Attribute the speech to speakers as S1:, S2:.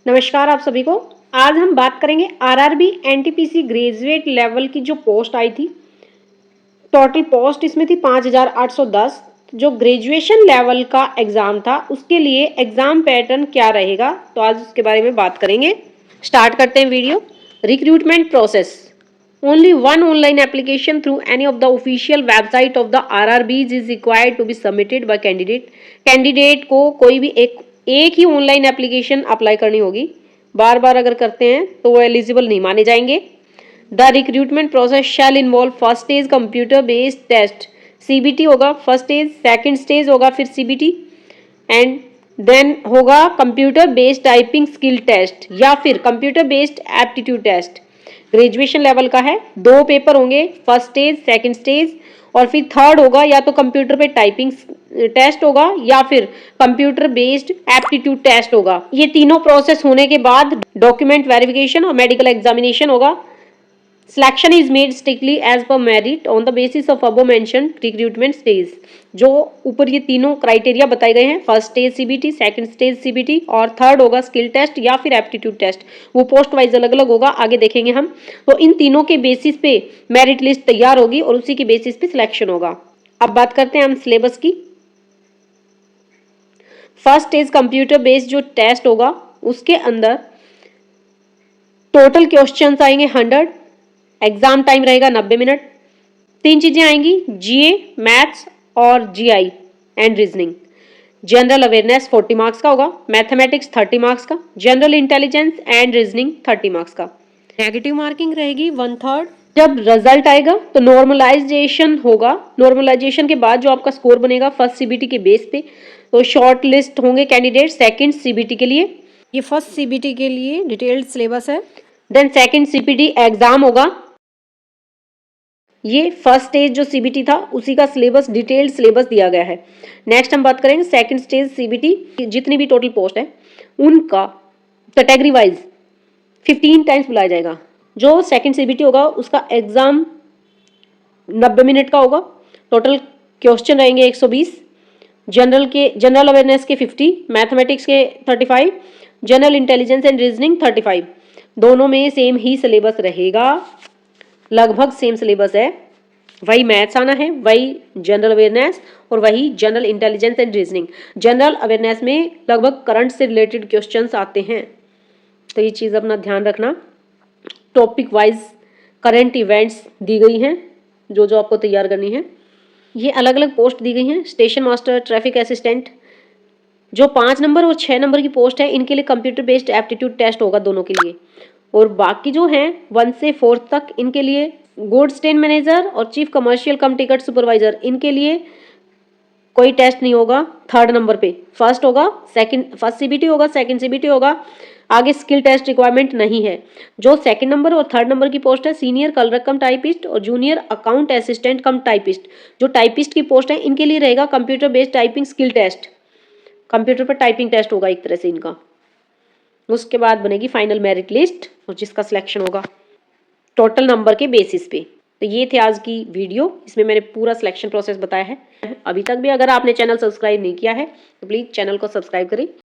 S1: नमस्कार आप सभी को। आज हम बात करेंगे आरआरबी एनटीपीसी ग्रेजुएट लेवल की जो पोस्ट आई थी। टोटल पोस्ट इसमें थी 5810। जो ग्रेजुएशन लेवल का एग्जाम था उसके लिए एग्जाम पैटर्न क्या रहेगा, तो आज उसके बारे में बात करेंगे। स्टार्ट करते हैं video. Recruitment process. Only one online application through any of the official website of the RRBs is required to be submitted by candidate. Candidate को कोई भी एक ही ऑनलाइन एप्लीकेशन अप्लाई करनी होगी। बार बार अगर करते हैं तो वो एलिजिबल नहीं माने जाएंगे। The recruitment process shall involve first stage computer based test, CBT होगा फर्स्ट स्टेज, सेकंड स्टेज होगा फिर सीबीटी, एंड देन होगा computer based typing skill test या फिर computer based aptitude test. Graduation level का है, 2 पेपर होंगे, फर्स्ट स्टेज सेकंड स्टेज, और फिर थर्ड होगा या तो कंप्यूटर पे टाइपिंग टेस्ट होगा या फिर कंप्यूटर बेस्ड एप्टीट्यूड टेस्ट होगा। ये तीनों प्रोसेस होने के बाद डॉक्यूमेंट वेरिफिकेशन और मेडिकल एग्जामिनेशन होगा। Selection is made strictly as per merit on the basis of above mentioned recruitment stage। जो ऊपर ये तीनों क्राइटेरिया बताए गए हैं, first stage CBT, second stage CBT और थर्ड होगा स्किल टेस्ट या फिर एप्टीट्यूड टेस्ट। वो पोस्ट वाइज अलग अलग होगा, आगे देखेंगे हम। तो इन तीनों के बेसिस पे मेरिट लिस्ट तैयार होगी और उसी के बेसिस पे सिलेक्शन होगा। अब बात करते हैं हम सिलेबस की। फर्स्ट स्टेज कंप्यूटर बेस्ड जो टेस्ट होगा उसके अंदर टोटल क्वेश्चंस आएंगे 100। एग्जाम टाइम रहेगा 90 मिनट। 3 चीजें आएंगी, जीए, मैथ्स और GI and reasoning. General awareness 40 marks का होगा, मैथमेटिक्स 30 मार्क्स का, general intelligence and reasoning 30 marks का। नेगेटिव मार्किंग रहेगी 1/3। जब रिजल्ट आएगा तो नॉर्मलाइजेशन होगा। नॉर्मलाइजेशन के बाद जो आपका स्कोर बनेगा फर्स्ट सीबीटी के बेस पे, तो शॉर्ट लिस्ट होंगे कैंडिडेट सेकंड सीबीटी के लिए। ये फर्स्ट सीबीटी के लिए डिटेल्ड सिलेबस है। देन सेकंड सीबीटी एग्जाम होगा। ये फर्स्ट स्टेज जो सीबीटी था उसी का सिलेबस, डिटेल्ड सिलेबस दिया गया है। नेक्स्ट हम बात करेंगे सेकंड स्टेज सीबीटी। जितनी भी टोटल पोस्ट है उनका कैटेगरी वाइज 15 टाइम्स बुलाया जाएगा। जो सेकंड सीबीटी होगा उसका एग्जाम 90 मिनट का होगा। टोटल क्वेश्चन रहेंगे 120। जनरल अवेयरनेस के 50, मैथमेटिक्स के 35, जनरल इंटेलिजेंस एंड रीजनिंग 35। दोनों में सेम ही सिलेबस रहेगा, लगभग सेम सिलेबस है। वही मैथ्स आना है, वही जनरल अवेयरनेस और वही general intelligence and reasoning. General awareness में लगभग करंट से रिलेटेड क्वेश्चंस आते हैं, तो ये चीज़ अपना ध्यान रखना। टॉपिक वाइज करंट इवेंट्स दी गई हैं जो जो आपको तैयार करनी है। ये अलग अलग पोस्ट दी गई हैं। स्टेशन मास्टर, ट्रैफिक असिस्टेंट, जो 5 नंबर और 6 नंबर की पोस्ट है इनके लिए कंप्यूटर बेस्ड एप्टीट्यूड टेस्ट होगा दोनों के लिए। और बाकी जो हैं 1 से 4 तक इनके लिए गुड्स ट्रेन मैनेजर और chief commercial cum ticket supervisor, इनके लिए कोई टेस्ट नहीं होगा। थर्ड नंबर पे फर्स्ट होगा, फर्स्ट सीबीटी होगा, सेकंड सीबीटी होगा, आगे स्किल टेस्ट रिक्वायरमेंट नहीं है। जो सेकंड नंबर और थर्ड नंबर की पोस्ट है सीनियर कलर कम टाइपिस्ट और junior account assistant cum typist, जो टाइपिस्ट की पोस्ट है इनके लिए रहेगा computer based typing skill test. Computer पर टाइपिंग टेस्ट होगा एक तरह से इनका। उसके बाद बनेगी फाइनल मेरिट लिस्ट और जिसका सिलेक्शन होगा टोटल नंबर के बेसिस पे। तो ये थे आज की वीडियो, इसमें मैंने पूरा सिलेक्शन प्रोसेस बताया है। अभी तक भी अगर आपने चैनल सब्सक्राइब नहीं किया है तो प्लीज़ चैनल को सब्सक्राइब करें।